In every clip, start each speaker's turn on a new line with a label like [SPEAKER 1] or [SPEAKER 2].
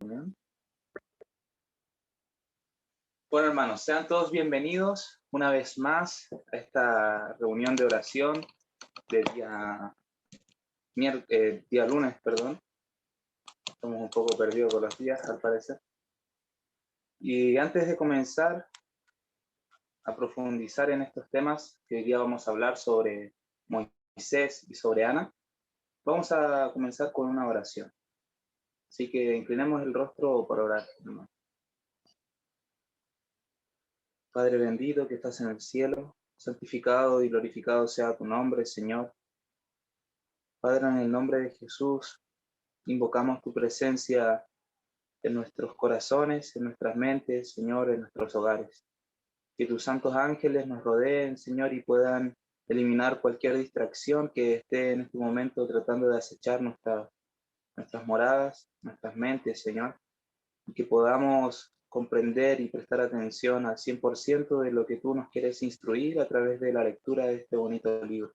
[SPEAKER 1] Bueno, hermanos, sean todos bienvenidos una vez más a esta reunión de oración del día lunes, perdón. Estamos un poco perdidos con los días, al parecer. Y antes de comenzar a profundizar en estos temas, que hoy día vamos a hablar sobre Moisés y sobre Ana, vamos a comenzar con una oración. Así que inclinemos el rostro para orar, hermano. Padre bendito que estás en el cielo, santificado y glorificado sea tu nombre, Señor. Padre, en el nombre de Jesús, invocamos tu presencia en nuestros corazones, en nuestras mentes, Señor, en nuestros hogares. Que tus santos ángeles nos rodeen, Señor, y puedan eliminar cualquier distracción que esté en este momento tratando de acechar nuestras moradas, nuestras mentes, Señor. Y que podamos comprender y prestar atención al 100% de lo que tú nos quieres instruir a través de la lectura de este bonito libro.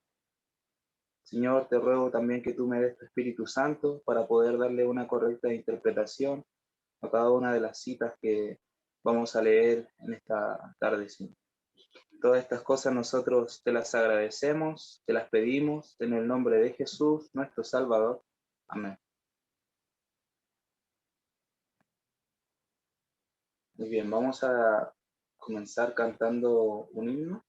[SPEAKER 1] Señor, te ruego también que tú me des tu Espíritu Santo para poder darle una correcta interpretación a cada una de las citas que vamos a leer en esta tarde, Señor. Todas estas cosas nosotros te las agradecemos, te las pedimos en el nombre de Jesús, nuestro Salvador. Amén. Muy bien, vamos a comenzar cantando un himno.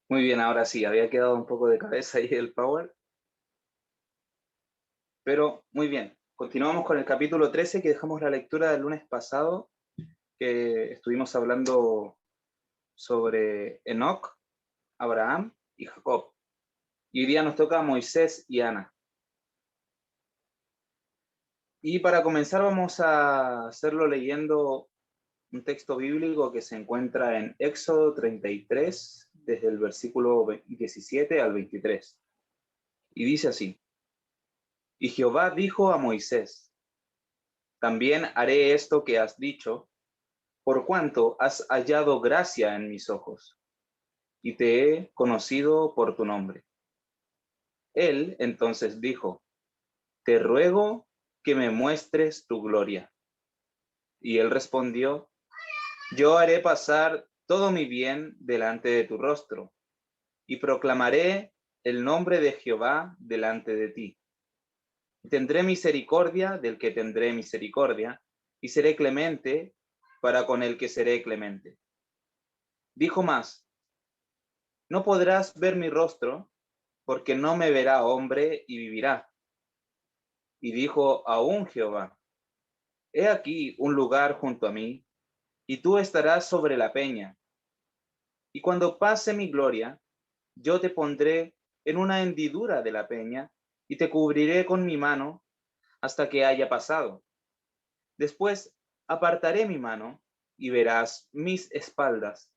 [SPEAKER 1] Muy bien, ahora sí, había quedado un poco de cabeza ahí el Power, pero muy bien. Continuamos con el capítulo 13 que dejamos la lectura del lunes pasado, que estuvimos hablando sobre Enoc, Abraham y Jacob. Y hoy día nos toca Moisés y Ana. Y para comenzar vamos a hacerlo leyendo un texto bíblico que se encuentra en Éxodo 33, desde el versículo 17 al 23. Y dice así: Y Jehová dijo a Moisés: También haré esto que has dicho, por cuanto has hallado gracia en mis ojos, y te he conocido por tu nombre. Él entonces dijo: Te ruego que me muestres tu gloria. Y él respondió: Yo haré pasar todo mi bien delante de tu rostro, y proclamaré el nombre de Jehová delante de ti. Tendré misericordia del que tendré misericordia, y seré clemente para con el que seré clemente. Dijo más: No podrás ver mi rostro, porque no me verá hombre y vivirá. Y dijo aún Jehová: He aquí un lugar junto a mí, y tú estarás sobre la peña. Y cuando pase mi gloria, yo te pondré en una hendidura de la peña, y te cubriré con mi mano hasta que haya pasado. Después apartaré mi mano, y verás mis espaldas,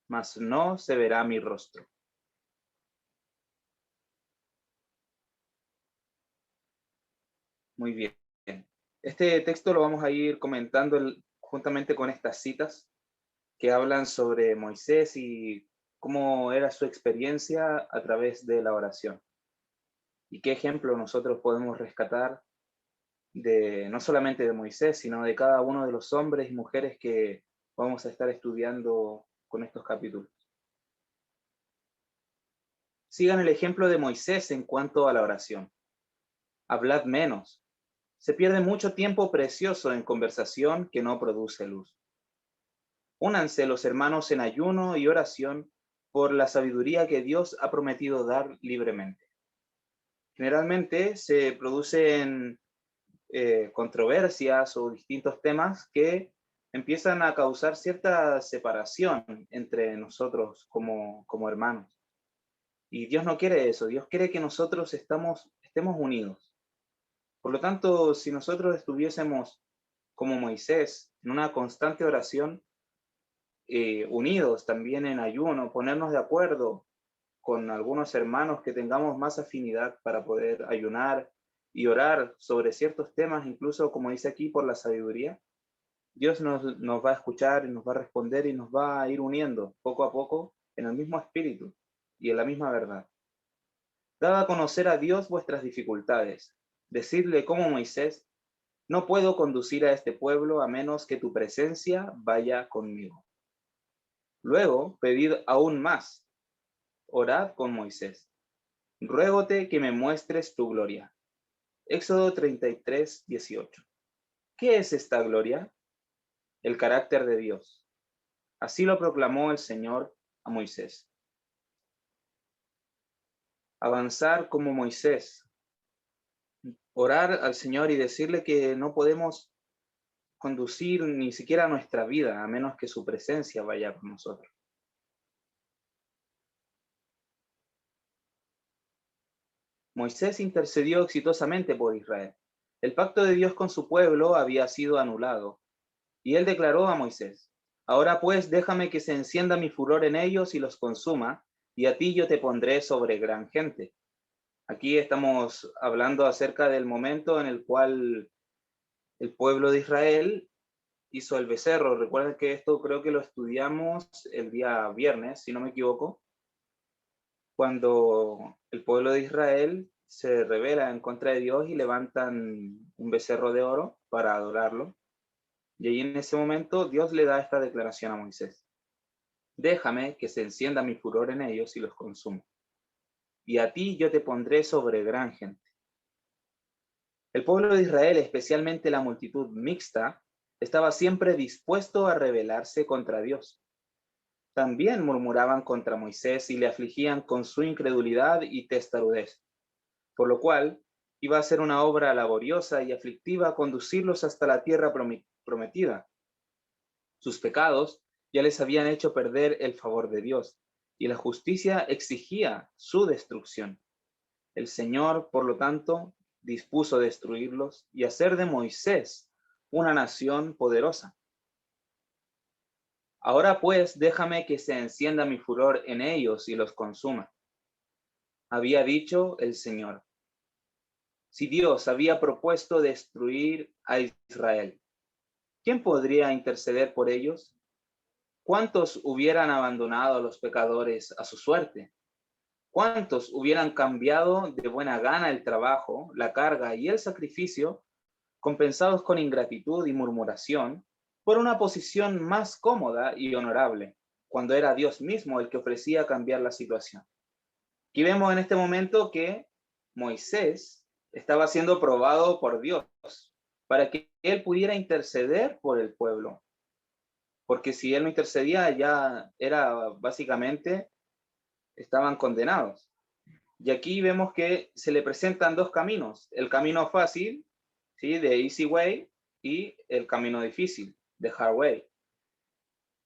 [SPEAKER 1] mas no se verá mi rostro. Muy bien. Este texto lo vamos a ir comentando juntamente con estas citas que hablan sobre Moisés y cómo era su experiencia a través de la oración. Y qué ejemplo nosotros podemos rescatar de no solamente de Moisés, sino de cada uno de los hombres y mujeres que vamos a estar estudiando con estos capítulos. Sigan el ejemplo de Moisés en cuanto a la oración. Hablad menos. Se pierde mucho tiempo precioso en conversación que no produce luz. Únanse los hermanos en ayuno y oración por la sabiduría que Dios ha prometido dar libremente. Generalmente se producen controversias o distintos temas que empiezan a causar cierta separación entre nosotros como hermanos. Y Dios no quiere eso, Dios quiere que nosotros estemos unidos. Por lo tanto, si nosotros estuviésemos como Moisés en una constante oración, unidos también en ayuno, ponernos de acuerdo con algunos hermanos que tengamos más afinidad para poder ayunar y orar sobre ciertos temas, incluso como dice aquí, por la sabiduría, Dios nos va a escuchar y nos va a responder y nos va a ir uniendo poco a poco en el mismo espíritu y en la misma verdad. Dad a conocer a Dios vuestras dificultades. Decidle como Moisés: No puedo conducir a este pueblo a menos que tu presencia vaya conmigo. Luego, pedid aún más. Orad con Moisés: Ruégote que me muestres tu gloria. Éxodo 33, 18. ¿Qué es esta gloria? El carácter de Dios. Así lo proclamó el Señor a Moisés. Avanzar como Moisés. Orar al Señor y decirle que no podemos conducir ni siquiera nuestra vida a menos que su presencia vaya con nosotros. Moisés intercedió exitosamente por Israel. El pacto de Dios con su pueblo había sido anulado, y él declaró a Moisés: Ahora pues déjame que se encienda mi furor en ellos y los consuma, y a ti yo te pondré sobre gran gente. Aquí estamos hablando acerca del momento en el cual el pueblo de Israel hizo el becerro. Recuerden que esto creo que lo estudiamos el día viernes, si no me equivoco, cuando el pueblo de Israel se rebela en contra de Dios y levantan un becerro de oro para adorarlo. Y ahí en ese momento Dios le da esta declaración a Moisés: Déjame que se encienda mi furor en ellos y los consumo. Y a ti yo te pondré sobre gran gente. El pueblo de Israel, especialmente la multitud mixta, estaba siempre dispuesto a rebelarse contra Dios. también murmuraban contra Moisés y le afligían con su incredulidad y testarudez, por lo cual iba a ser una obra laboriosa y aflictiva conducirlos hasta la tierra prometida. Sus pecados ya les habían hecho perder el favor de Dios, y la justicia exigía su destrucción. El Señor, por lo tanto, dispuso destruirlos y hacer de Moisés una nación poderosa. Ahora pues, déjame que se encienda mi furor en ellos y los consuma. Había dicho el Señor. Si Dios había propuesto destruir a Israel, ¿quién podría interceder por ellos? ¿Cuántos hubieran abandonado a los pecadores a su suerte? ¿Cuántos hubieran cambiado de buena gana el trabajo, la carga y el sacrificio, compensados con ingratitud y murmuración, por una posición más cómoda y honorable, cuando era Dios mismo el que ofrecía cambiar la situación? Aquí vemos en este momento que Moisés estaba siendo probado por Dios para que él pudiera interceder por el pueblo. Porque si él no intercedía, ya era básicamente, estaban condenados. Y aquí vemos que se le presentan dos caminos: el camino fácil, ¿sí?, de easy way, y el camino difícil, de hard way,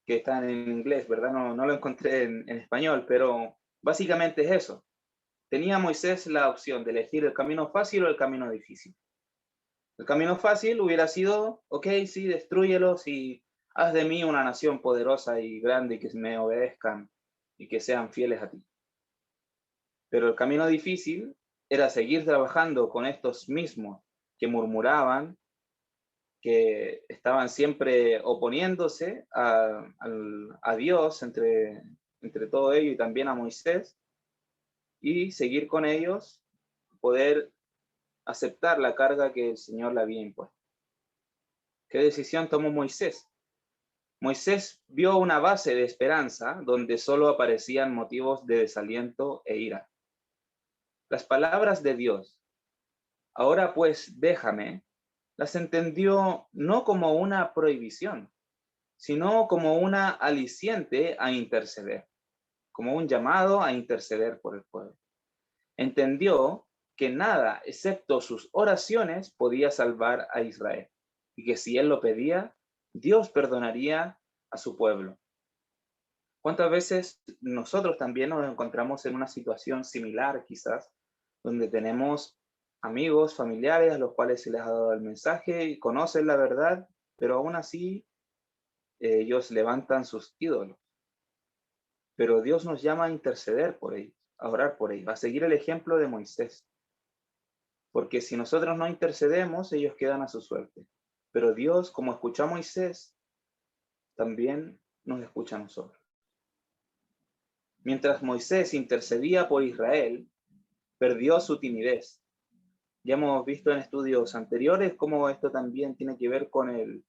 [SPEAKER 1] que está en inglés, ¿verdad? No lo encontré en español, pero básicamente es eso. Tenía Moisés la opción de elegir el camino fácil o el camino difícil. El camino fácil hubiera sido, ok, sí, destrúyelos y haz de mí una nación poderosa y grande y que me obedezcan y que sean fieles a ti. Pero el camino difícil era seguir trabajando con estos mismos que murmuraban, que estaban siempre oponiéndose a Dios entre todo ello y también a Moisés, y seguir con ellos, poder aceptar la carga que el Señor le había impuesto. ¿Qué decisión tomó Moisés? Moisés vio una base de esperanza donde solo aparecían motivos de desaliento e ira. Las palabras de Dios, ahora pues déjame, las entendió no como una prohibición, sino como una aliciente a interceder, como un llamado a interceder por el pueblo. Entendió que nada excepto sus oraciones podía salvar a Israel, y que si él lo pedía, Dios perdonaría a su pueblo. ¿Cuántas veces nosotros también nos encontramos en una situación similar, quizás, donde tenemos amigos, familiares a los cuales se les ha dado el mensaje y conocen la verdad, pero aún así ellos levantan sus ídolos? Pero Dios nos llama a interceder por ellos, a orar por ellos, a seguir el ejemplo de Moisés. Porque si nosotros no intercedemos, ellos quedan a su suerte. Pero Dios, como escuchó a Moisés, también nos escucha a nosotros. Mientras Moisés intercedía por Israel, perdió su timidez. Ya hemos visto en estudios anteriores cómo esto también tiene que ver con el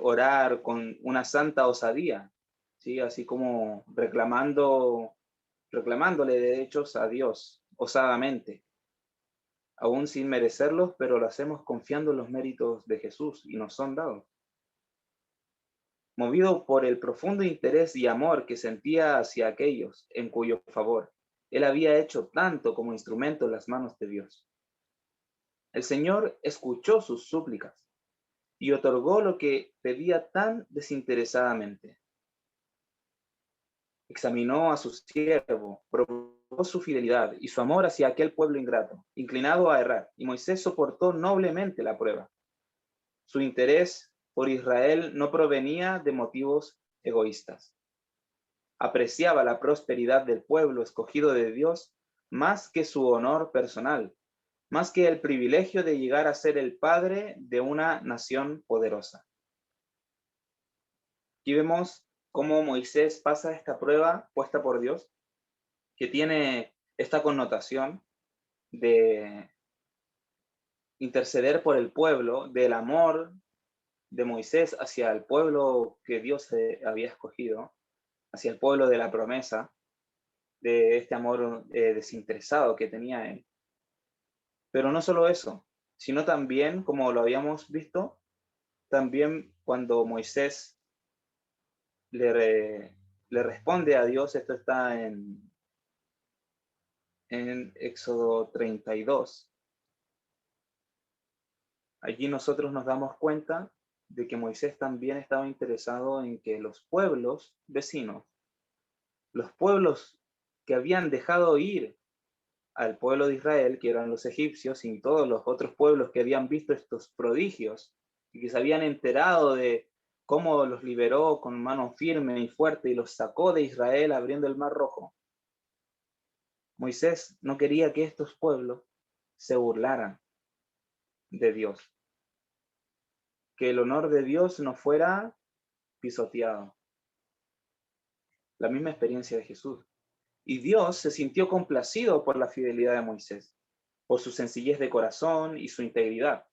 [SPEAKER 1] orar, con una santa osadía, ¿sí? Así como reclamándole derechos a Dios osadamente, aún sin merecerlos, pero lo hacemos confiando en los méritos de Jesús y nos son dados. Movido por el profundo interés y amor que sentía hacia aquellos en cuyo favor él había hecho tanto como instrumento en las manos de Dios. El Señor escuchó sus súplicas y otorgó lo que pedía tan desinteresadamente. Examinó a su siervo, probó su fidelidad y su amor hacia aquel pueblo ingrato, inclinado a errar, y Moisés soportó noblemente la prueba. Su interés por Israel no provenía de motivos egoístas. Apreciaba la prosperidad del pueblo escogido de Dios más que su honor personal, más que el privilegio de llegar a ser el padre de una nación poderosa. Aquí vemos cómo Moisés pasa esta prueba puesta por Dios, que tiene esta connotación de interceder por el pueblo, del amor de Moisés hacia el pueblo que Dios había escogido, hacia el pueblo de la promesa, de este amor desinteresado que tenía él. Pero no solo eso, sino también, como lo habíamos visto, también cuando Moisés le responde a Dios. Esto está en Éxodo 32. Allí nosotros nos damos cuenta de que Moisés también estaba interesado en que los pueblos vecinos, los pueblos que habían dejado ir al pueblo de Israel, que eran los egipcios, y todos los otros pueblos que habían visto estos prodigios y que se habían enterado de cómo los liberó con mano firme y fuerte y los sacó de Israel abriendo el Mar Rojo. Moisés no quería que estos pueblos se burlaran de Dios, que el honor de Dios no fuera pisoteado. La misma experiencia de Jesús. Y Dios se sintió complacido por la fidelidad de Moisés, por su sencillez de corazón y su integridad,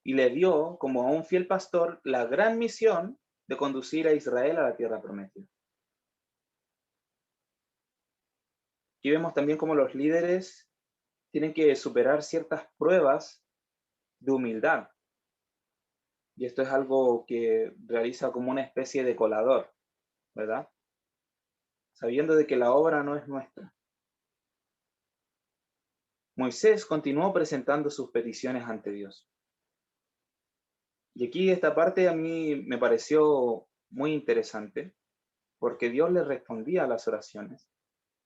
[SPEAKER 1] y le dio, como a un fiel pastor, la gran misión de conducir a Israel a la tierra prometida. Aquí vemos también cómo los líderes tienen que superar ciertas pruebas de humildad. Y esto es algo que realiza como una especie de colador, ¿verdad? Sabiendo de que la obra no es nuestra. Moisés continuó presentando sus peticiones ante Dios. Y aquí esta parte a mí me pareció muy interesante, porque Dios le respondía a las oraciones,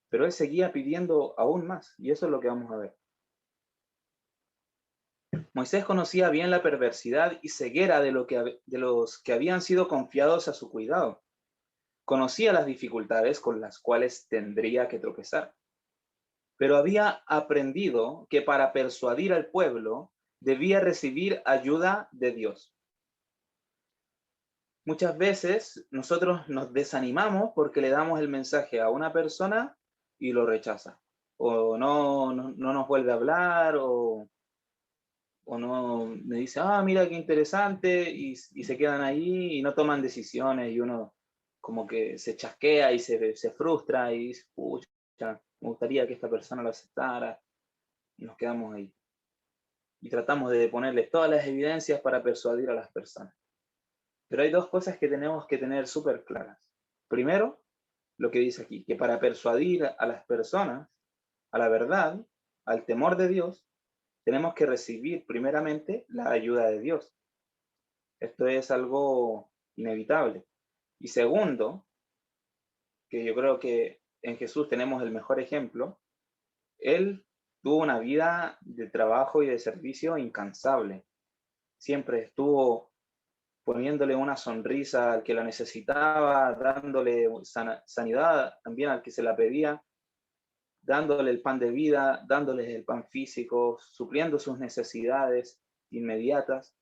[SPEAKER 1] pero él seguía pidiendo aún más, y eso es lo que vamos a ver. Moisés conocía bien la perversidad y ceguera de los que habían sido confiados a su cuidado. Conocía las dificultades con las cuales tendría que tropezar, pero había aprendido que para persuadir al pueblo debía recibir ayuda de Dios. Muchas veces nosotros nos desanimamos porque le damos el mensaje a una persona y lo rechaza, o no nos vuelve a hablar, o no me dice, mira qué interesante, y se quedan ahí y no toman decisiones, y uno como que se chasquea y se frustra y dice, pucha, me gustaría que esta persona lo aceptara, y nos quedamos ahí. Y tratamos de ponerles todas las evidencias para persuadir a las personas. Pero hay dos cosas que tenemos que tener súper claras. Primero, lo que dice aquí, que para persuadir a las personas a la verdad, al temor de Dios, tenemos que recibir primeramente la ayuda de Dios. Esto es algo inevitable. Y segundo, que yo creo que en Jesús tenemos el mejor ejemplo, Él tuvo una vida de trabajo y de servicio incansable. Siempre estuvo poniéndole una sonrisa al que la necesitaba, dándole sanidad también al que se la pedía, dándole el pan de vida, dándoles el pan físico, supliendo sus necesidades inmediatas.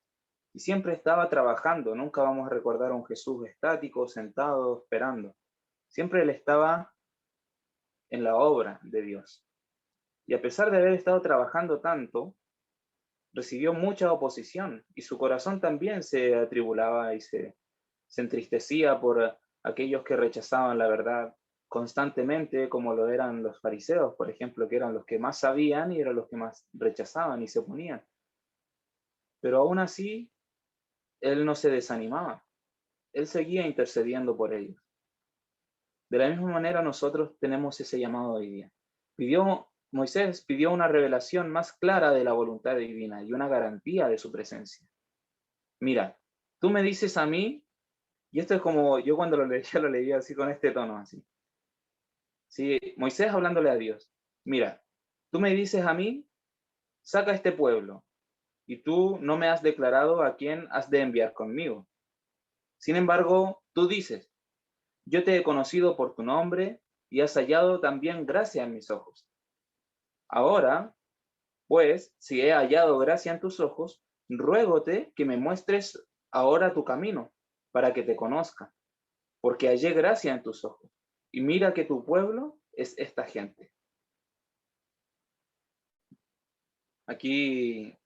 [SPEAKER 1] Y siempre estaba trabajando. Nunca vamos a recordar a un Jesús estático, sentado, esperando. Siempre él estaba en la obra de Dios. Y a pesar de haber estado trabajando tanto, recibió mucha oposición y su corazón también se atribulaba y se entristecía por aquellos que rechazaban la verdad constantemente, como lo eran los fariseos, por ejemplo, que eran los que más sabían y eran los que más rechazaban y se oponían. Pero aún así, él no se desanimaba, él seguía intercediendo por ellos. De la misma manera nosotros tenemos ese llamado hoy día. Moisés pidió una revelación más clara de la voluntad divina y una garantía de su presencia. Mira, tú me dices a mí, y esto es como yo cuando lo leía así con este tono, así. Sí, Moisés hablándole a Dios. Mira, tú me dices a mí, saca este pueblo, y tú no me has declarado a quién has de enviar conmigo. Sin embargo, tú dices, yo te he conocido por tu nombre y has hallado también gracia en mis ojos. Ahora, pues, si he hallado gracia en tus ojos, ruégote que me muestres ahora tu camino, para que te conozca, porque hallé gracia en tus ojos. Y mira que tu pueblo es esta gente. Aquí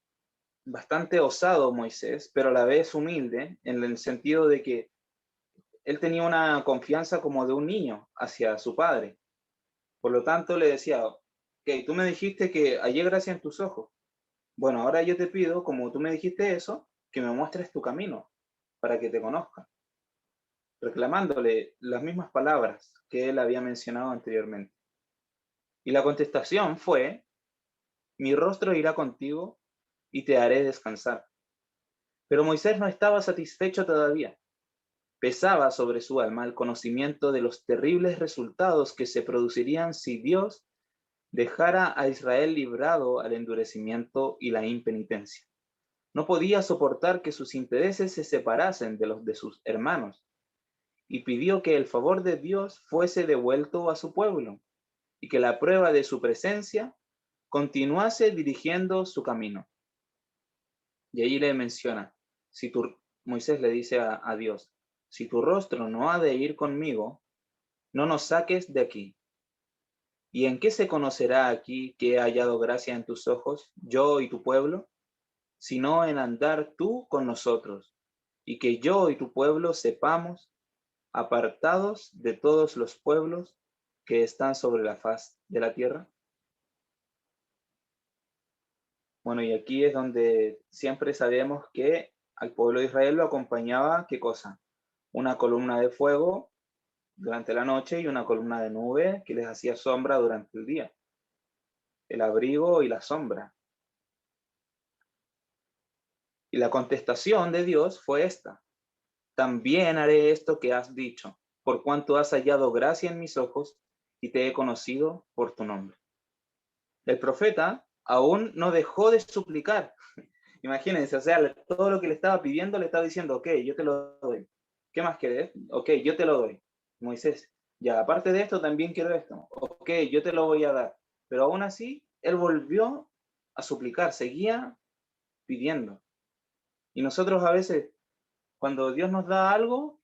[SPEAKER 1] bastante osado Moisés, pero a la vez humilde, en el sentido de que él tenía una confianza como de un niño hacia su padre. Por lo tanto, le decía, ok, tú me dijiste que hallé gracia en tus ojos. Bueno, ahora yo te pido, como tú me dijiste eso, que me muestres tu camino para que te conozca. reclamándole las mismas palabras que él había mencionado anteriormente. Y la contestación fue: mi rostro irá contigo y te haré descansar. Pero Moisés no estaba satisfecho todavía. Pesaba sobre su alma el conocimiento de los terribles resultados que se producirían si Dios dejara a Israel librado al endurecimiento y la impenitencia. No podía soportar que sus intereses se separasen de los de sus hermanos, y pidió que el favor de Dios fuese devuelto a su pueblo, y que la prueba de su presencia continuase dirigiendo su camino. Y allí le menciona, Moisés le dice a Dios: si tu rostro no ha de ir conmigo, no nos saques de aquí. ¿Y en qué se conocerá aquí que he hallado gracia en tus ojos, yo y tu pueblo? Sino en andar tú con nosotros, y que yo y tu pueblo sepamos, apartados de todos los pueblos que están sobre la faz de la tierra. Bueno, y aquí es donde siempre sabemos que al pueblo de Israel lo acompañaba, ¿qué cosa? Una columna de fuego durante la noche y una columna de nube que les hacía sombra durante el día. El abrigo y la sombra. Y la contestación de Dios fue esta: también haré esto que has dicho, por cuanto has hallado gracia en mis ojos y te he conocido por tu nombre. El profeta aún no dejó de suplicar. Imagínense, o sea, todo lo que le estaba pidiendo le estaba diciendo: ok, yo te lo doy. ¿Qué más querés? Ok, yo te lo doy. Moisés, ya, aparte de esto, también quiero esto. Ok, yo te lo voy a dar. Pero aún así, él volvió a suplicar, seguía pidiendo. Y nosotros a veces, cuando Dios nos da algo,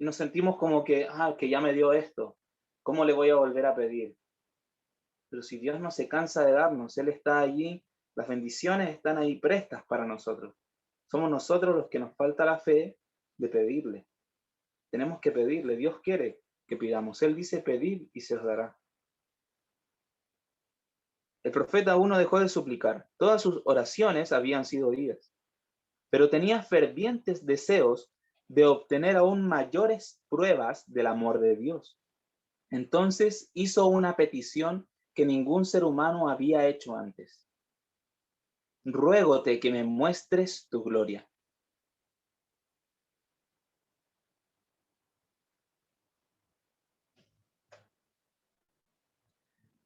[SPEAKER 1] nos sentimos como que ya me dio esto, ¿cómo le voy a volver a pedir? Pero si Dios no se cansa de darnos, Él está allí, las bendiciones están ahí prestas para nosotros. Somos nosotros los que nos falta la fe de pedirle. Tenemos que pedirle, Dios quiere que pidamos. Él dice: pedid y se os dará. El profeta aún no dejó de suplicar. Todas sus oraciones habían sido oídas, pero tenía fervientes deseos de obtener aún mayores pruebas del amor de Dios. Entonces hizo una petición que ningún ser humano había hecho antes: ruégote que me muestres tu gloria.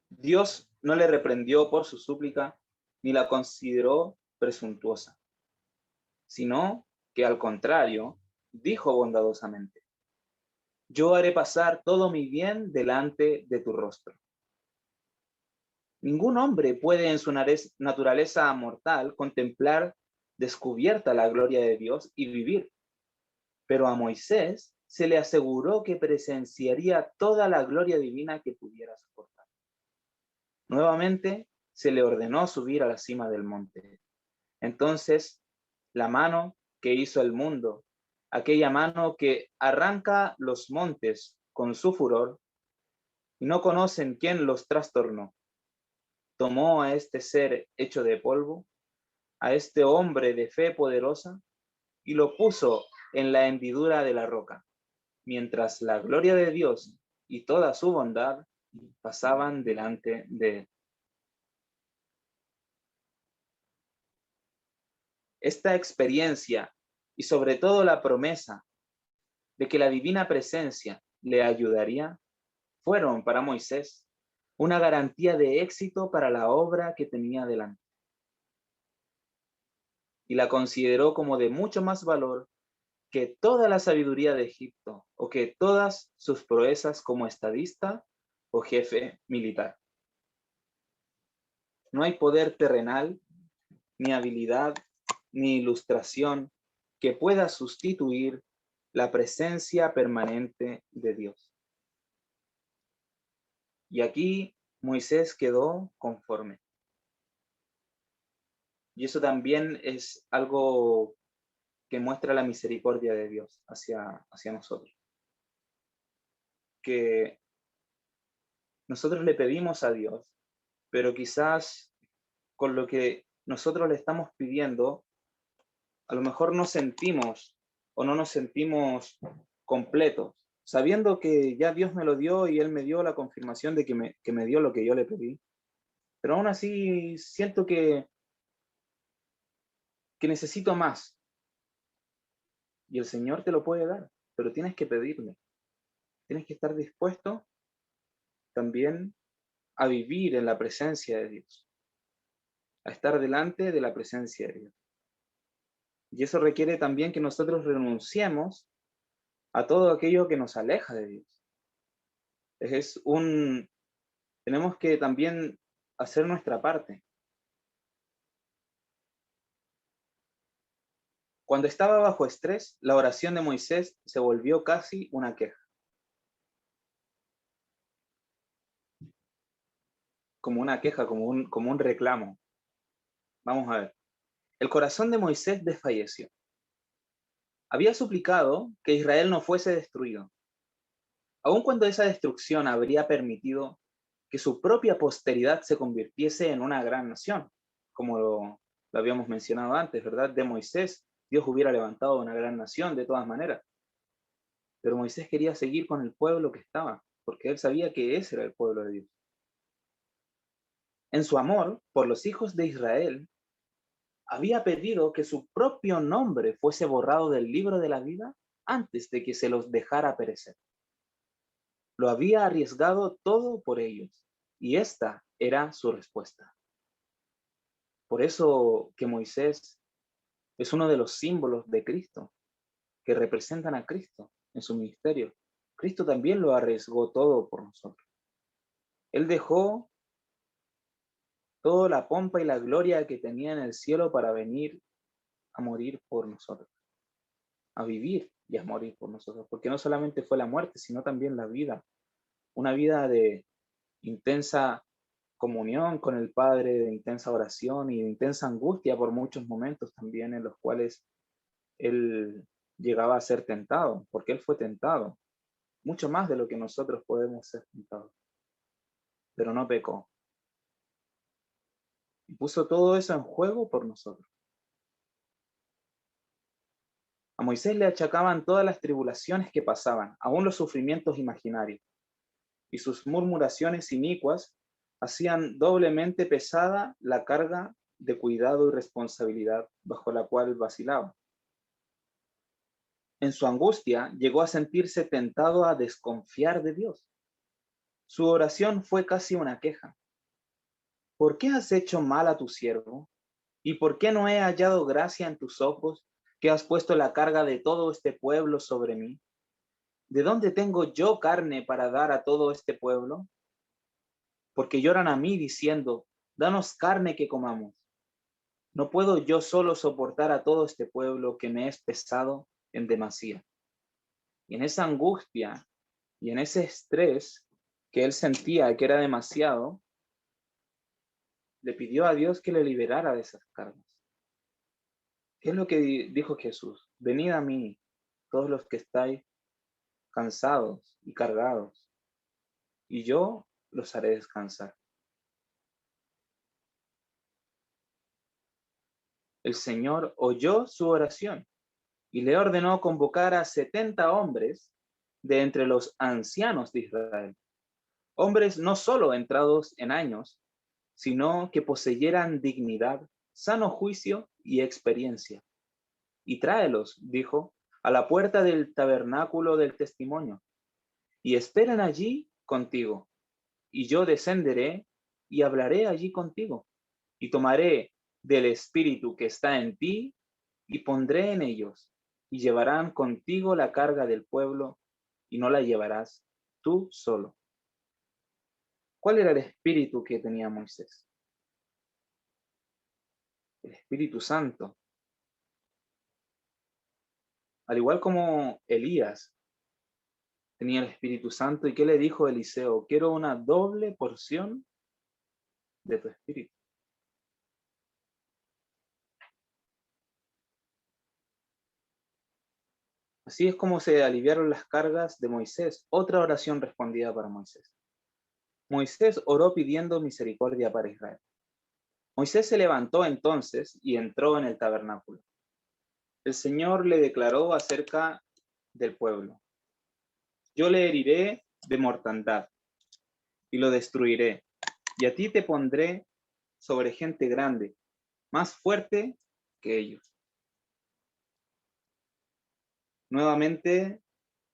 [SPEAKER 1] Dios no le reprendió por su súplica, ni la consideró presuntuosa, sino que al contrario, dijo bondadosamente: yo haré pasar todo mi bien delante de tu rostro. Ningún hombre puede en su naturaleza mortal contemplar descubierta la gloria de Dios y vivir. Pero a Moisés se le aseguró que presenciaría toda la gloria divina que pudiera soportar. Nuevamente se le ordenó subir a la cima del monte. Entonces, la mano que hizo el mundo, aquella mano que arranca los montes con su furor, y no conocen quién los trastornó, tomó a este ser hecho de polvo, a este hombre de fe poderosa, y lo puso en la hendidura de la roca, mientras la gloria de Dios y toda su bondad pasaban delante de él. Esta experiencia y sobre todo la promesa de que la divina presencia le ayudaría fueron para Moisés una garantía de éxito para la obra que tenía delante. Y la consideró como de mucho más valor que toda la sabiduría de Egipto o que todas sus proezas como estadista o jefe militar. No hay poder terrenal, ni habilidad, ni ilustración que pueda sustituir la presencia permanente de Dios. Y aquí Moisés quedó conforme. Y eso también es algo que muestra la misericordia de Dios hacia nosotros. Que nosotros le pedimos a Dios, pero quizás con lo que nosotros le estamos pidiendo, a lo mejor no sentimos o no nos sentimos completos, sabiendo que ya Dios me lo dio y Él me dio la confirmación de que me dio lo que yo le pedí. Pero aún así siento que necesito más y el Señor te lo puede dar, pero tienes que pedirle. Tienes que estar dispuesto también a vivir en la presencia de Dios, a estar delante de la presencia de Dios. Y eso requiere también que nosotros renunciemos a todo aquello que nos aleja de Dios. Tenemos que también hacer nuestra parte. Cuando estaba bajo estrés, la oración de Moisés se volvió casi una queja, como una queja, como un reclamo. Vamos a ver. El corazón de Moisés desfalleció. Había suplicado que Israel no fuese destruido, aun cuando esa destrucción habría permitido que su propia posteridad se convirtiese en una gran nación, como lo habíamos mencionado antes, ¿verdad? De Moisés, Dios hubiera levantado una gran nación de todas maneras. Pero Moisés quería seguir con el pueblo que estaba, porque él sabía que ese era el pueblo de Dios. En su amor por los hijos de Israel, había pedido que su propio nombre fuese borrado del libro de la vida antes de que se los dejara perecer. Lo había arriesgado todo por ellos, y esta era su respuesta. Por eso que Moisés es uno de los símbolos de Cristo, que representan a Cristo en su ministerio. Cristo también lo arriesgó todo por nosotros. Él dejó toda la pompa y la gloria que tenía en el cielo para venir a morir por nosotros, a vivir y a morir por nosotros, porque no solamente fue la muerte, sino también la vida, una vida de intensa comunión con el Padre, de intensa oración y de intensa angustia por muchos momentos también en los cuales Él llegaba a ser tentado, porque Él fue tentado, mucho más de lo que nosotros podemos ser tentados, pero no pecó. Y puso todo eso en juego por nosotros. A Moisés le achacaban todas las tribulaciones que pasaban, aún los sufrimientos imaginarios, y sus murmuraciones inicuas hacían doblemente pesada la carga de cuidado y responsabilidad bajo la cual vacilaba. En su angustia llegó a sentirse tentado a desconfiar de Dios. Su oración fue casi una queja. ¿Por qué has hecho mal a tu siervo? ¿Y por qué no he hallado gracia en tus ojos, que has puesto la carga de todo este pueblo sobre mí? ¿De dónde tengo yo carne para dar a todo este pueblo? Porque lloran a mí diciendo, danos carne que comamos. No puedo yo solo soportar a todo este pueblo que me es pesado en demasía. Y en esa angustia y en ese estrés que él sentía que era demasiado, le pidió a Dios que le liberara de esas cargas. ¿Qué es lo que dijo Jesús? Venid a mí, todos los que estáis cansados y cargados, y yo los haré descansar. El Señor oyó su oración y le ordenó convocar a 70 hombres de entre los ancianos de Israel, hombres no solo entrados en años, sino que poseyeran dignidad, sano juicio y experiencia. Y tráelos, dijo, a la puerta del tabernáculo del testimonio, y esperen allí contigo, y yo descenderé y hablaré allí contigo, y tomaré del espíritu que está en ti, y pondré en ellos, y llevarán contigo la carga del pueblo, y no la llevarás tú solo. ¿Cuál era el espíritu que tenía Moisés? El Espíritu Santo. Al igual como Elías tenía el Espíritu Santo, ¿y qué le dijo Eliseo? Quiero una doble porción de tu espíritu. Así es como se aliviaron las cargas de Moisés. Otra oración respondida para Moisés. Moisés oró pidiendo misericordia para Israel. Moisés se levantó entonces y entró en el tabernáculo. El Señor le declaró acerca del pueblo. yo le heriré de mortandad y lo destruiré, y a ti te pondré sobre gente grande, más fuerte que ellos. Nuevamente,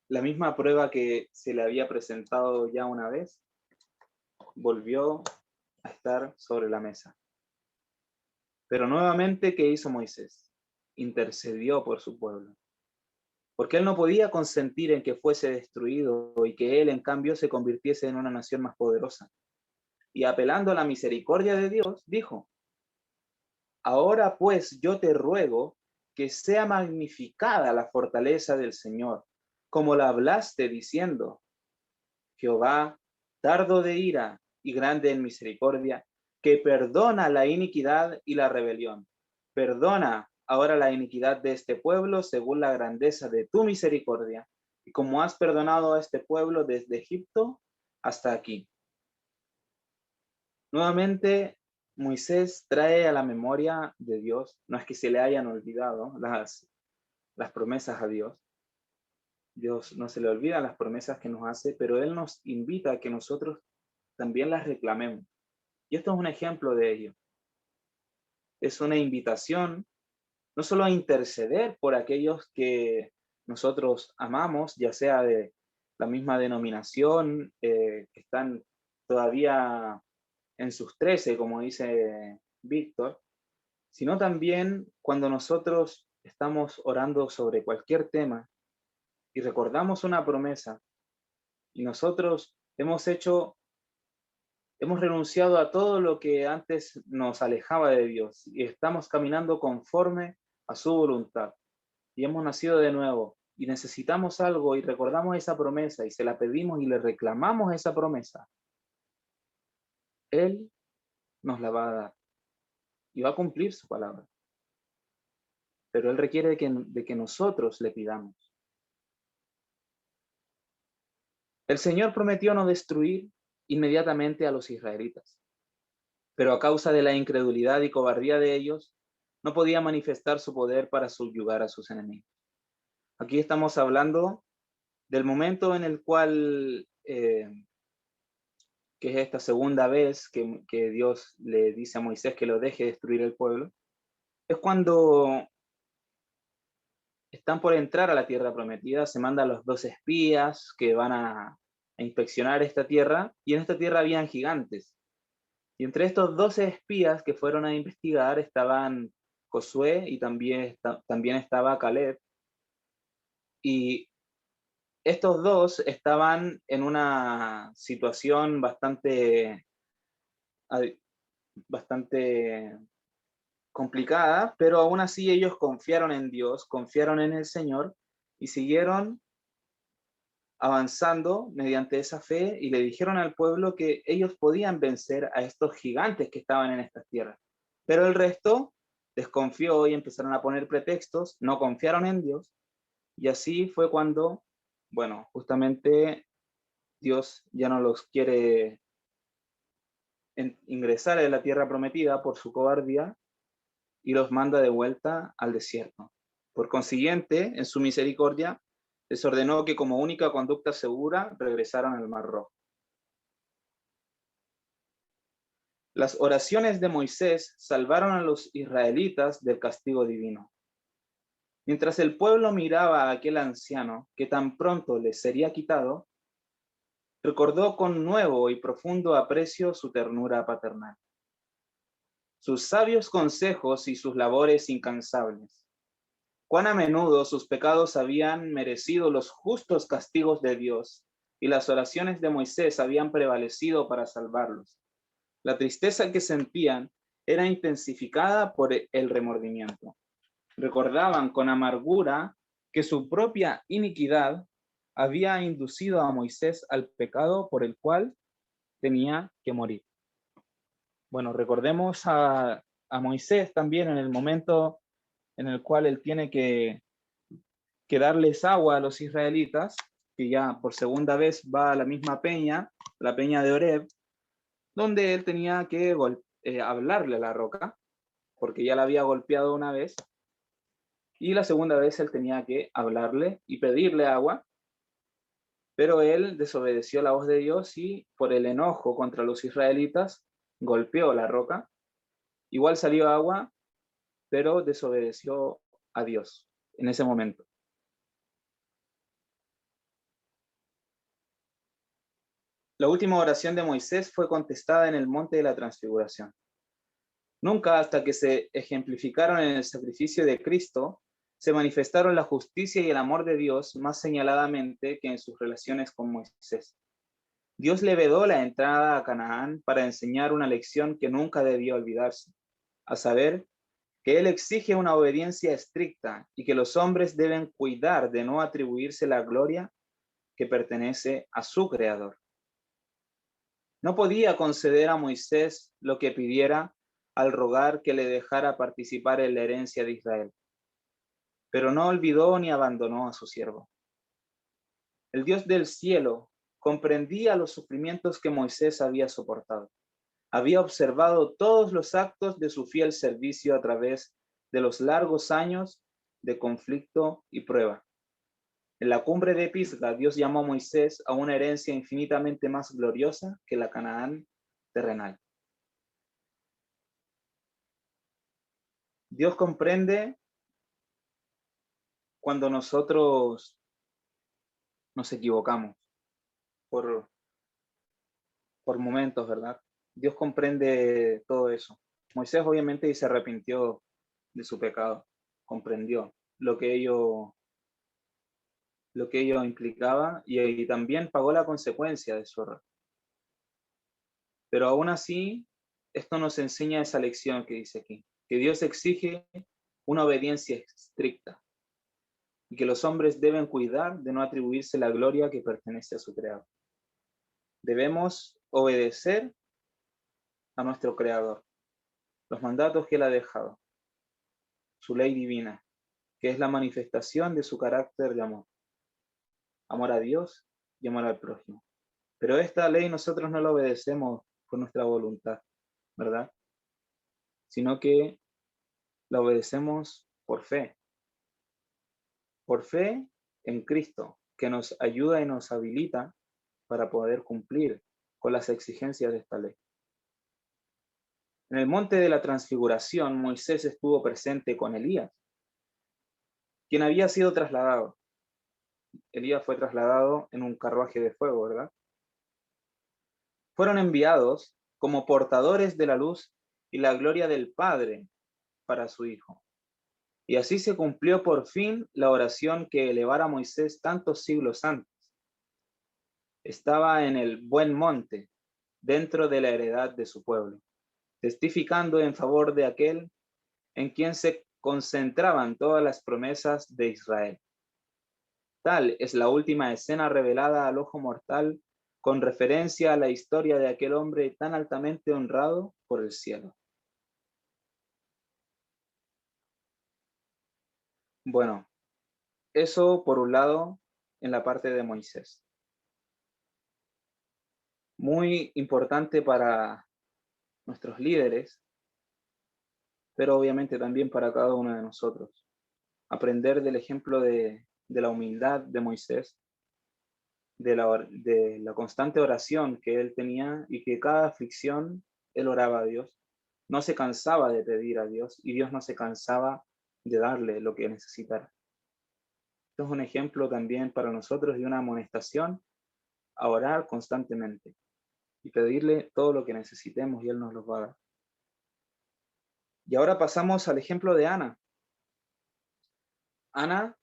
[SPEAKER 1] la misma prueba que se le había presentado ya una vez, volvió a estar sobre la mesa. Pero nuevamente, ¿qué hizo Moisés? Intercedió por su pueblo. Porque él no podía consentir en que fuese destruido y que él, en cambio, se convirtiese en una nación más poderosa. Y apelando a la misericordia de Dios, dijo: ahora pues yo te ruego que sea magnificada la fortaleza del Señor, como la hablaste diciendo: Jehová, tardo de ira y grande en misericordia, que perdona la iniquidad y la rebelión. Perdona ahora la iniquidad de este pueblo según la grandeza de tu misericordia, y como has perdonado a este pueblo desde Egipto hasta aquí. Nuevamente, Moisés trae a la memoria de Dios, no es que se le hayan olvidado las promesas a Dios. Dios no se le olvida las promesas que nos hace, pero Él nos invita a que nosotros también las reclamemos. Y esto es un ejemplo de ello. Es una invitación no solo a interceder por aquellos que nosotros amamos, ya sea de la misma denominación, que están todavía en sus 13, como dice Víctor, sino también cuando nosotros estamos orando sobre cualquier tema y recordamos una promesa y nosotros hemos renunciado a todo lo que antes nos alejaba de Dios y estamos caminando conforme a su voluntad y hemos nacido de nuevo y necesitamos algo y recordamos esa promesa y se la pedimos y le reclamamos esa promesa, Él nos la va a dar y va a cumplir su palabra. Pero Él requiere de que nosotros le pidamos. El Señor prometió no destruir inmediatamente a los israelitas, pero a causa de la incredulidad y cobardía de ellos, no podía manifestar su poder para subyugar a sus enemigos. Aquí estamos hablando del momento en el cual, que es esta segunda vez que Dios le dice a Moisés que lo deje destruir el pueblo, es cuando están por entrar a la tierra prometida, se mandan los 2 espías que van a inspeccionar esta tierra, y en esta tierra habían gigantes. Y entre estos 12 espías que fueron a investigar estaban Josué y también estaba Caleb. Y estos dos estaban en una situación bastante complicada, pero aún así ellos confiaron en Dios, confiaron en el Señor y siguieron avanzando mediante esa fe y le dijeron al pueblo que ellos podían vencer a estos gigantes que estaban en estas tierras. Pero el resto desconfió y empezaron a poner pretextos, no confiaron en Dios, y así fue cuando, bueno, justamente Dios ya no los quiere ingresar en la tierra prometida por su cobardía y los manda de vuelta al desierto. Por consiguiente, en su misericordia, les ordenó que como única conducta segura regresaran al Mar Rojo. Las oraciones de Moisés salvaron a los israelitas del castigo divino. Mientras el pueblo miraba a aquel anciano que tan pronto les sería quitado, recordó con nuevo y profundo aprecio su ternura paternal, sus sabios consejos y sus labores incansables. Cuán a menudo sus pecados habían merecido los justos castigos de Dios y las oraciones de Moisés habían prevalecido para salvarlos. La tristeza que sentían era intensificada por el remordimiento. Recordaban con amargura que su propia iniquidad había inducido a Moisés al pecado por el cual tenía que morir. Bueno, recordemos a Moisés también en el momento en el cual él tiene que darles agua a los israelitas, que ya por segunda vez va a la misma peña, la peña de Oreb, donde él tenía que hablarle a la roca, porque ya la había golpeado una vez, y la segunda vez él tenía que hablarle y pedirle agua, Pero él desobedeció la voz de Dios y por el enojo contra los israelitas golpeó la roca. Igual salió agua, pero desobedeció a Dios en ese momento. La última oración de Moisés fue contestada en el monte de la transfiguración. Nunca hasta que se ejemplificaron en el sacrificio de Cristo, se manifestaron la justicia y el amor de Dios más señaladamente que en sus relaciones con Moisés. Dios le vedó la entrada a Canaán para enseñar una lección que nunca debió olvidarse, a saber, que Él exige una obediencia estricta y que los hombres deben cuidar de no atribuirse la gloria que pertenece a su Creador. No podía conceder a Moisés lo que pidiera al rogar que le dejara participar en la herencia de Israel, pero no olvidó ni abandonó a su siervo. El Dios del cielo comprendía los sufrimientos que Moisés había soportado. Había observado todos los actos de su fiel servicio a través de los largos años de conflicto y prueba. En la cumbre de Pisga, Dios llamó a Moisés a una herencia infinitamente más gloriosa que la Canaán terrenal. Dios comprende cuando nosotros nos equivocamos por momentos, ¿verdad? Dios comprende todo eso. Moisés obviamente se arrepintió de su pecado, comprendió lo que ello implicaba y también pagó la consecuencia de su error. Pero aún así, esto nos enseña esa lección que dice aquí, que Dios exige una obediencia estricta y que los hombres deben cuidar de no atribuirse la gloria que pertenece a su Creador. Debemos obedecer a nuestro Creador, los mandatos que Él ha dejado, su ley divina, que es la manifestación de su carácter de amor. Amor a Dios y amor al prójimo. Pero esta ley nosotros no la obedecemos por nuestra voluntad, ¿verdad? Sino que la obedecemos por fe en Cristo, que nos ayuda y nos habilita para poder cumplir con las exigencias de esta ley. En el monte de la transfiguración, Moisés estuvo presente con Elías, quien había sido trasladado. Elías fue trasladado en un carruaje de fuego, ¿verdad? Fueron enviados como portadores de la luz y la gloria del Padre para su Hijo. Y así se cumplió por fin la oración que elevara a Moisés tantos siglos antes. Estaba en el buen monte, dentro de la heredad de su pueblo, testificando en favor de aquel en quien se concentraban todas las promesas de Israel. Tal es la última escena revelada al ojo mortal con referencia a la historia de aquel hombre tan altamente honrado por el cielo. Bueno, eso por un lado en la parte de Moisés. Muy importante para nuestros líderes, pero obviamente también para cada uno de nosotros. Aprender del ejemplo de la humildad de Moisés, de la constante oración que él tenía y que cada aflicción él oraba a Dios. No se cansaba de pedir a Dios y Dios no se cansaba de darle lo que necesitara. Esto es un ejemplo también para nosotros y una amonestación a orar constantemente y pedirle todo lo que necesitemos y Él nos lo va a dar. Y ahora pasamos al ejemplo de Ana. Ana,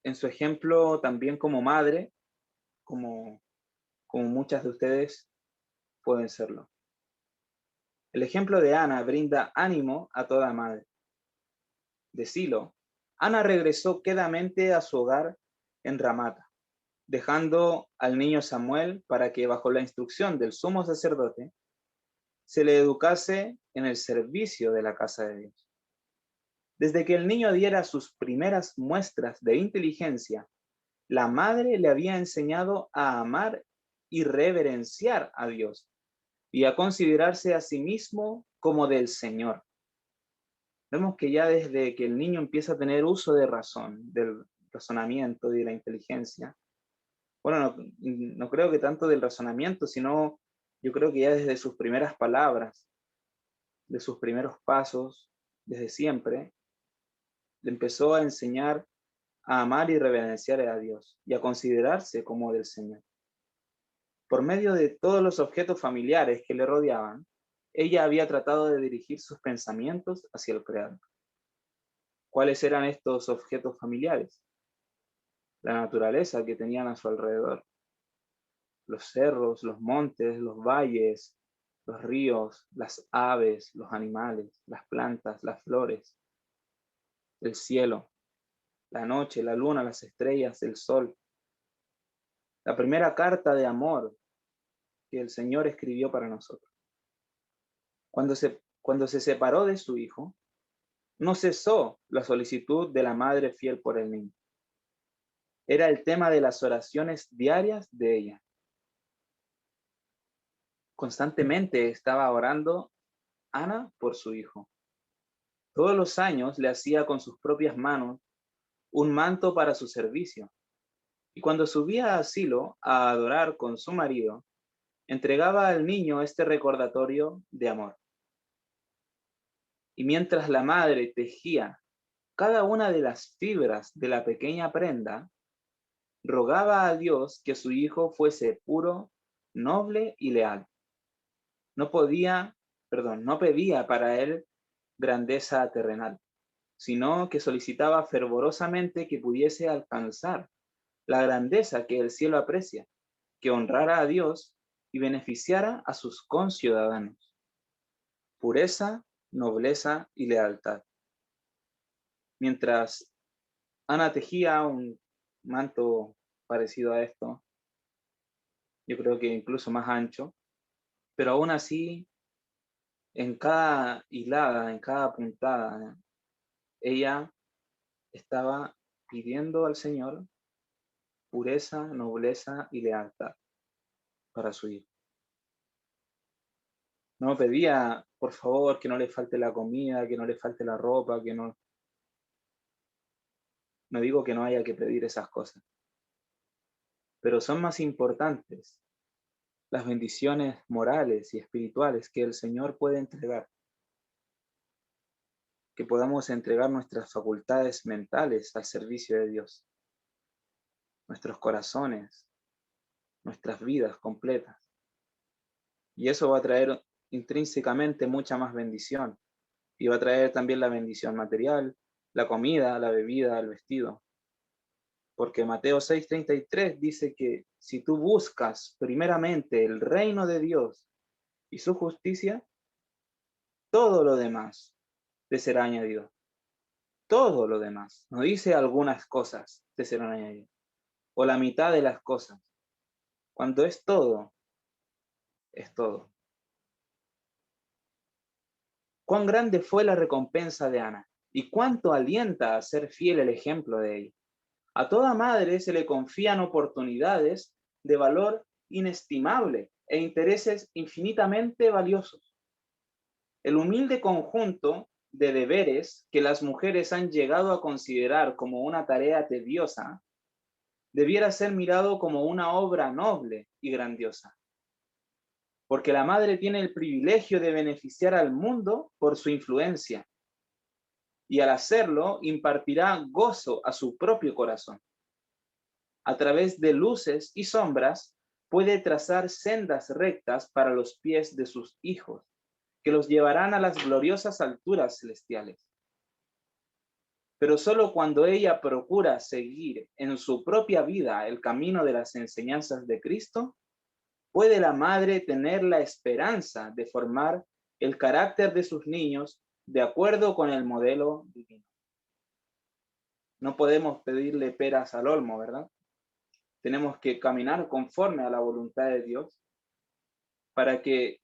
[SPEAKER 1] en su ejemplo también como madre, como muchas de ustedes pueden serlo. El ejemplo de Ana brinda ánimo a toda madre. De Silo, Ana regresó quedamente a su hogar en Ramata, dejando al niño Samuel para que, bajo la instrucción del sumo sacerdote, se le educase en el servicio de la casa de Dios. Desde que el niño diera sus primeras muestras de inteligencia, la madre le había enseñado a amar y reverenciar a Dios y a considerarse a sí mismo como del Señor. Vemos que ya desde que el niño empieza a tener uso de razón, del razonamiento y de la inteligencia, Bueno, no creo que tanto del razonamiento, sino yo creo que ya desde sus primeras palabras, de sus primeros pasos, desde siempre, le empezó a enseñar a amar y reverenciar a Dios y a considerarse como del Señor. Por medio de todos los objetos familiares que le rodeaban, ella había tratado de dirigir sus pensamientos hacia el Creador. ¿Cuáles eran estos objetos familiares? La naturaleza que tenían a su alrededor, los cerros, los montes, los valles, los ríos, las aves, los animales, las plantas, las flores, el cielo, la noche, la luna, las estrellas, el sol. La primera carta de amor que el Señor escribió para nosotros. Cuando se separó de su hijo, no cesó la solicitud de la madre fiel por el niño. Era el tema de las oraciones diarias de ella. Constantemente estaba orando Ana por su hijo. Todos los años le hacía con sus propias manos un manto para su servicio. Y cuando subía a Silo a adorar con su marido, entregaba al niño este recordatorio de amor. Y mientras la madre tejía cada una de las fibras de la pequeña prenda, rogaba a Dios que su hijo fuese puro, noble y leal. No pedía para él grandeza terrenal, sino que solicitaba fervorosamente que pudiese alcanzar la grandeza que el cielo aprecia, que honrara a Dios y beneficiara a sus conciudadanos. Pureza, nobleza y lealtad. Mientras Ana tejía un manto parecido a esto, yo creo que incluso más ancho, pero aún así, en cada hilada, en cada puntada, ella estaba pidiendo al Señor pureza, nobleza y lealtad para su hijo. No pedía, por favor, que no le falte la comida, que no le falte la ropa, que no... No digo que no haya que pedir esas cosas, pero son más importantes las bendiciones morales y espirituales que el Señor puede entregar. Que podamos entregar nuestras facultades mentales al servicio de Dios, nuestros corazones, nuestras vidas completas. Y eso va a traer intrínsecamente mucha más bendición. Y va a traer también la bendición material, la comida, la bebida, el vestido. Porque Mateo 6:33 dice que si tú buscas primeramente el reino de Dios y su justicia, todo lo demás te será añadido. Todo lo demás. No dice algunas cosas te serán añadidas. O la mitad de las cosas. Cuando es todo, es todo. Cuán grande fue la recompensa de Ana y cuánto alienta a ser fiel el ejemplo de ella. A toda madre se le confían oportunidades de valor inestimable e intereses infinitamente valiosos. El humilde conjunto de deberes que las mujeres han llegado a considerar como una tarea tediosa debiera ser mirado como una obra noble y grandiosa. Porque la madre tiene el privilegio de beneficiar al mundo por su influencia, y al hacerlo impartirá gozo a su propio corazón. A través de luces y sombras puede trazar sendas rectas para los pies de sus hijos, que los llevarán a las gloriosas alturas celestiales. Pero solo cuando ella procura seguir en su propia vida el camino de las enseñanzas de Cristo, puede la madre tener la esperanza de formar el carácter de sus niños de acuerdo con el modelo divino. No podemos pedirle peras al olmo, ¿verdad? Tenemos que caminar conforme a la voluntad de Dios para que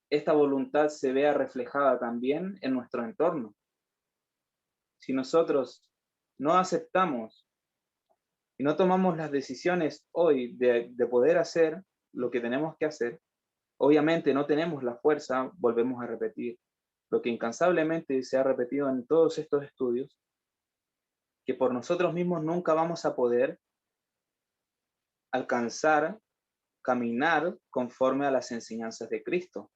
[SPEAKER 1] esta voluntad se vea reflejada también en nuestro entorno. Si nosotros no aceptamos y no tomamos las decisiones hoy de poder hacer lo que tenemos que hacer, obviamente no tenemos la fuerza, volvemos a repetir, lo que incansablemente se ha repetido en todos estos estudios, que por nosotros mismos nunca vamos a poder alcanzar, caminar conforme a las enseñanzas de Cristo,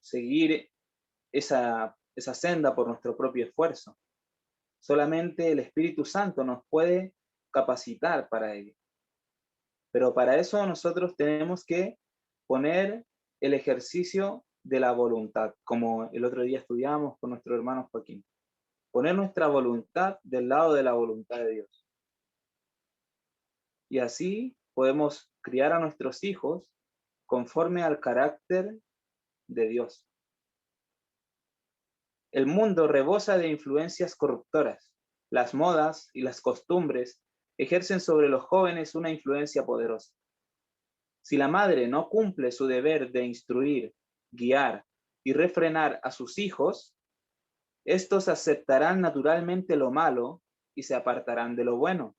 [SPEAKER 1] seguir esa senda por nuestro propio esfuerzo. Solamente el Espíritu Santo nos puede capacitar para ello. Pero para eso nosotros tenemos que poner el ejercicio de la voluntad, como el otro día estudiamos con nuestro hermano Joaquín. Poner nuestra voluntad del lado de la voluntad de Dios. Y así podemos criar a nuestros hijos conforme al carácter de Dios. El mundo rebosa de influencias corruptoras. Las modas y las costumbres ejercen sobre los jóvenes una influencia poderosa. Si la madre no cumple su deber de instruir, guiar y refrenar a sus hijos, estos aceptarán naturalmente lo malo y se apartarán de lo bueno.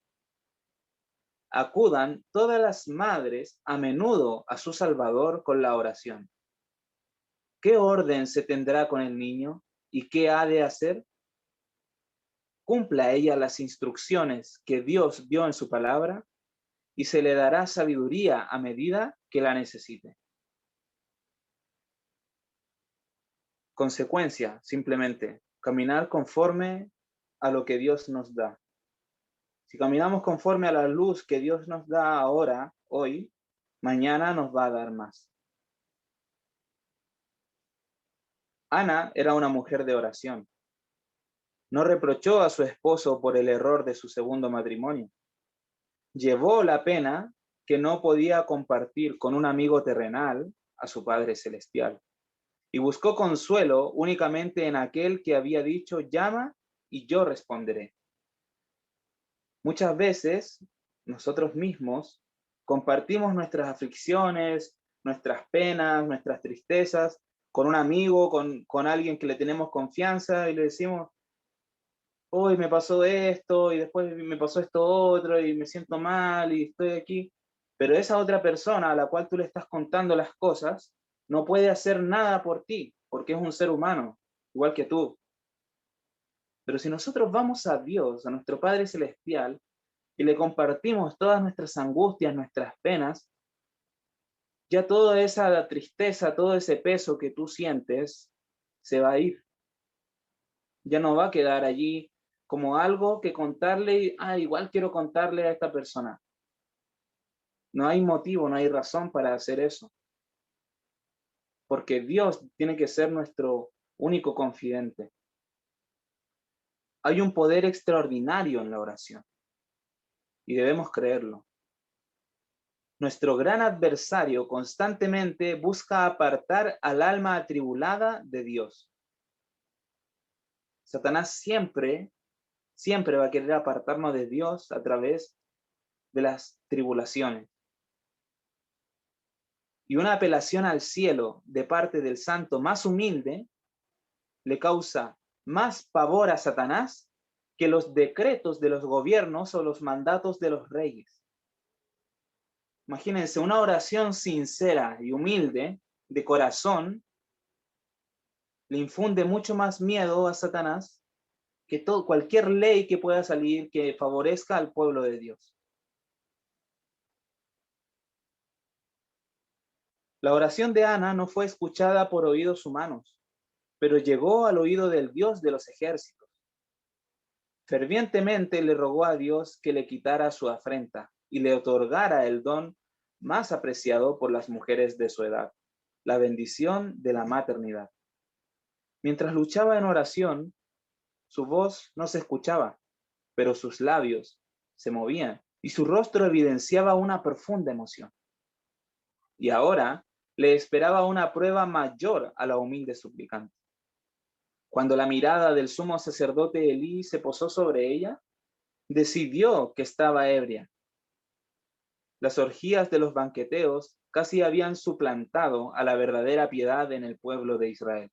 [SPEAKER 1] Acudan todas las madres a menudo a su Salvador con la oración. ¿Qué orden se tendrá con el niño y qué ha de hacer? Cumpla ella las instrucciones que Dios dio en su palabra y se le dará sabiduría a medida que la necesite. Consecuencia, simplemente, caminar conforme a lo que Dios nos da. Si caminamos conforme a la luz que Dios nos da ahora, hoy, mañana nos va a dar más. Ana era una mujer de oración. No reprochó a su esposo por el error de su segundo matrimonio. Llevó la pena que no podía compartir con un amigo terrenal a su Padre Celestial. Y buscó consuelo únicamente en aquel que había dicho, llama y yo responderé. Muchas veces nosotros mismos compartimos nuestras aflicciones, nuestras penas, nuestras tristezas con un amigo, con alguien que le tenemos confianza y le decimos, hoy me pasó esto y después me pasó esto otro y me siento mal y estoy aquí. Pero esa otra persona a la cual tú le estás contando las cosas no puede hacer nada por ti porque es un ser humano, igual que tú. Pero si nosotros vamos a Dios, a nuestro Padre Celestial, y le compartimos todas nuestras angustias, nuestras penas, ya toda esa tristeza, todo ese peso que tú sientes, se va a ir. Ya no va a quedar allí como algo que contarle y, igual quiero contarle a esta persona. No hay motivo, no hay razón para hacer eso. Porque Dios tiene que ser nuestro único confidente. Hay un poder extraordinario en la oración y debemos creerlo. Nuestro gran adversario constantemente busca apartar al alma atribulada de Dios. Satanás siempre va a querer apartarnos de Dios a través de las tribulaciones. Y una apelación al cielo de parte del santo más humilde le causa más pavor a Satanás que los decretos de los gobiernos o los mandatos de los reyes. Imagínense, una oración sincera y humilde, de corazón, le infunde mucho más miedo a Satanás que cualquier ley que pueda salir que favorezca al pueblo de Dios. La oración de Ana no fue escuchada por oídos humanos, pero llegó al oído del Dios de los ejércitos. Fervientemente le rogó a Dios que le quitara su afrenta y le otorgara el don más apreciado por las mujeres de su edad, la bendición de la maternidad. Mientras luchaba en oración, su voz no se escuchaba, pero sus labios se movían y su rostro evidenciaba una profunda emoción. Y ahora le esperaba una prueba mayor a la humilde suplicante. Cuando la mirada del sumo sacerdote Elí se posó sobre ella, decidió que estaba ebria. Las orgías de los banqueteos casi habían suplantado a la verdadera piedad en el pueblo de Israel.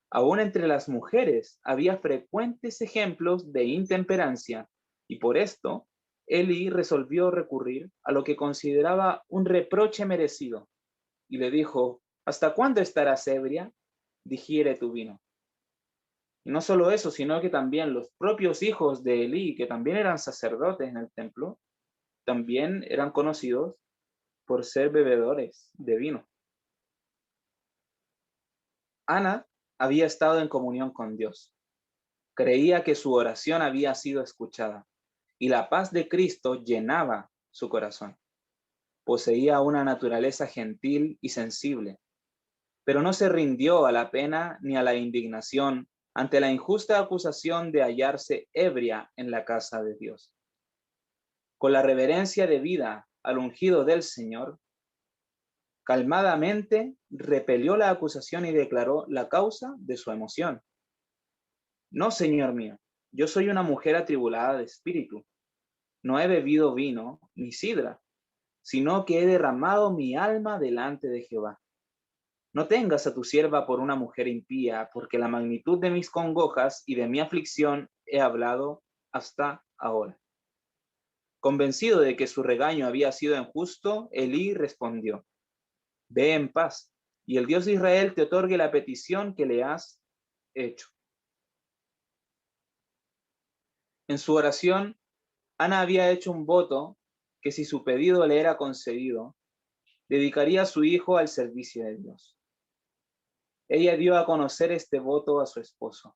[SPEAKER 1] Aún entre las mujeres había frecuentes ejemplos de intemperancia y por esto Elí resolvió recurrir a lo que consideraba un reproche merecido y le dijo, ¿hasta cuándo estarás ebria? Digiere tu vino. Y no solo eso, sino que también los propios hijos de Elí, que también eran sacerdotes en el templo, también eran conocidos por ser bebedores de vino. Ana había estado en comunión con Dios. Creía que su oración había sido escuchada y la paz de Cristo llenaba su corazón. Poseía una naturaleza gentil y sensible, pero no se rindió a la pena ni a la indignación ante la injusta acusación de hallarse ebria en la casa de Dios. Con la reverencia debida al ungido del Señor, calmadamente repelió la acusación y declaró la causa de su emoción. No, Señor mío, yo soy una mujer atribulada de espíritu. No he bebido vino ni sidra, sino que he derramado mi alma delante de Jehová. No tengas a tu sierva por una mujer impía, porque la magnitud de mis congojas y de mi aflicción he hablado hasta ahora. Convencido de que su regaño había sido injusto, Elí respondió: Ve en paz, y el Dios de Israel te otorgue la petición que le has hecho. En su oración, Ana había hecho un voto que, si su pedido le era concedido, dedicaría a su hijo al servicio de Dios. Ella dio a conocer este voto a su esposo,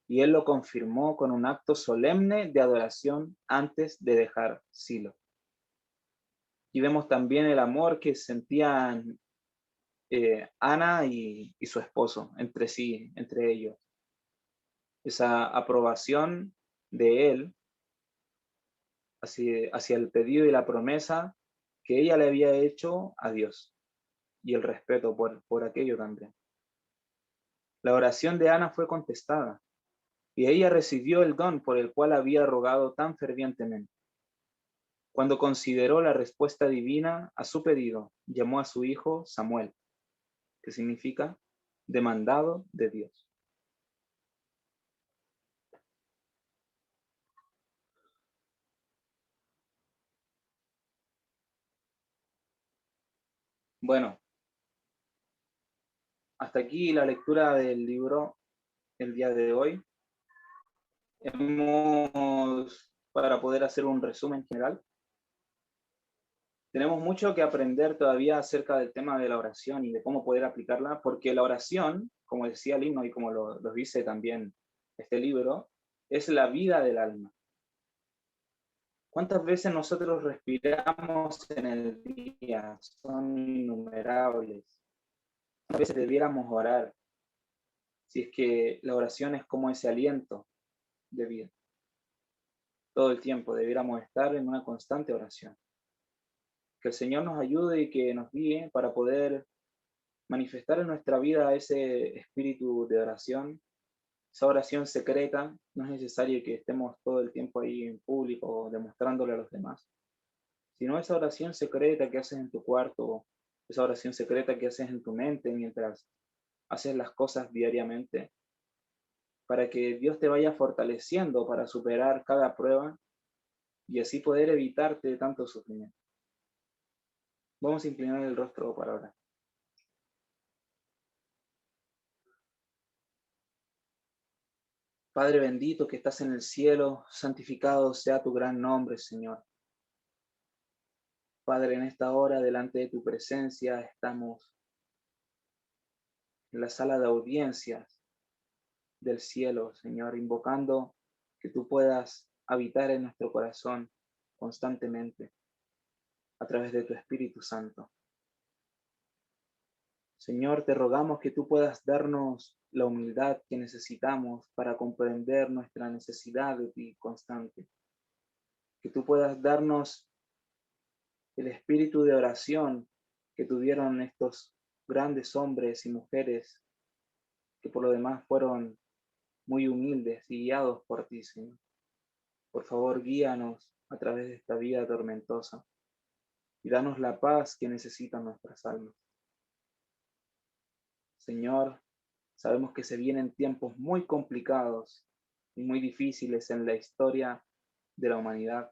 [SPEAKER 1] y él lo confirmó con un acto solemne de adoración antes de dejar Silo. Y vemos también el amor que sentían Ana y su esposo entre sí, entre ellos. Esa aprobación de él hacia el pedido y la promesa que ella le había hecho a Dios, y el respeto por aquello también. La oración de Ana fue contestada, y ella recibió el don por el cual había rogado tan fervientemente. Cuando consideró la respuesta divina a su pedido, llamó a su hijo Samuel, que significa demandado de Dios. Bueno, hasta aquí la lectura del libro el día de hoy. Para poder hacer un resumen general, tenemos mucho que aprender todavía acerca del tema de la oración y de cómo poder aplicarla, porque la oración, como decía el himno y como lo dice también este libro, es la vida del alma. ¿Cuántas veces nosotros respiramos en el día? Son innumerables. A veces debiéramos orar, si es que la oración es como ese aliento de vida. Todo el tiempo debiéramos estar en una constante oración. Que el Señor nos ayude y que nos guíe para poder manifestar en nuestra vida ese espíritu de oración, esa oración secreta. No es necesario que estemos todo el tiempo ahí en público demostrándole a los demás, sino esa oración secreta que haces en tu cuarto, esa oración secreta que haces en tu mente mientras haces las cosas diariamente, para que Dios te vaya fortaleciendo para superar cada prueba y así poder evitarte tanto sufrimiento. Vamos a inclinar el rostro para orar. Padre bendito que estás en el cielo, santificado sea tu gran nombre, Señor. Padre, en esta hora, delante de tu presencia, estamos en la sala de audiencias del cielo, Señor, invocando que tú puedas habitar en nuestro corazón constantemente a través de tu Espíritu Santo. Señor, te rogamos que tú puedas darnos la humildad que necesitamos para comprender nuestra necesidad de ti constante. Que tú puedas darnos el espíritu de oración que tuvieron estos grandes hombres y mujeres que por lo demás fueron muy humildes y guiados por ti, Señor. Por favor, guíanos a través de esta vida tormentosa y danos la paz que necesitan nuestras almas. Señor, sabemos que se vienen tiempos muy complicados y muy difíciles en la historia de la humanidad.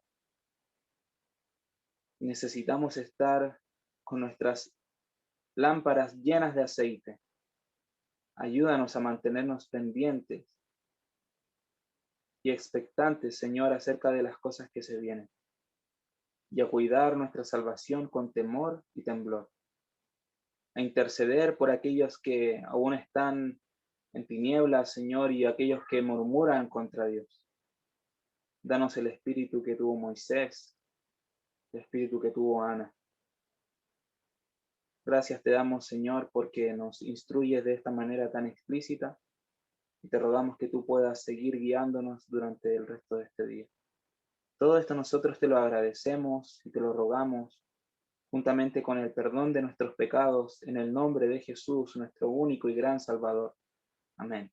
[SPEAKER 1] Necesitamos estar con nuestras lámparas llenas de aceite. Ayúdanos a mantenernos pendientes y expectantes, Señor, acerca de las cosas que se vienen. y a cuidar nuestra salvación con temor y temblor, a interceder por aquellos que aún están en tinieblas, Señor, y aquellos que murmuran contra Dios. Danos el espíritu que tuvo Moisés, el espíritu que tuvo Ana. Gracias te damos, Señor, porque nos instruyes de esta manera tan explícita y te rogamos que tú puedas seguir guiándonos durante el resto de este día. Todo esto nosotros te lo agradecemos y te lo rogamos, juntamente con el perdón de nuestros pecados, en el nombre de Jesús, nuestro único y gran Salvador. Amén.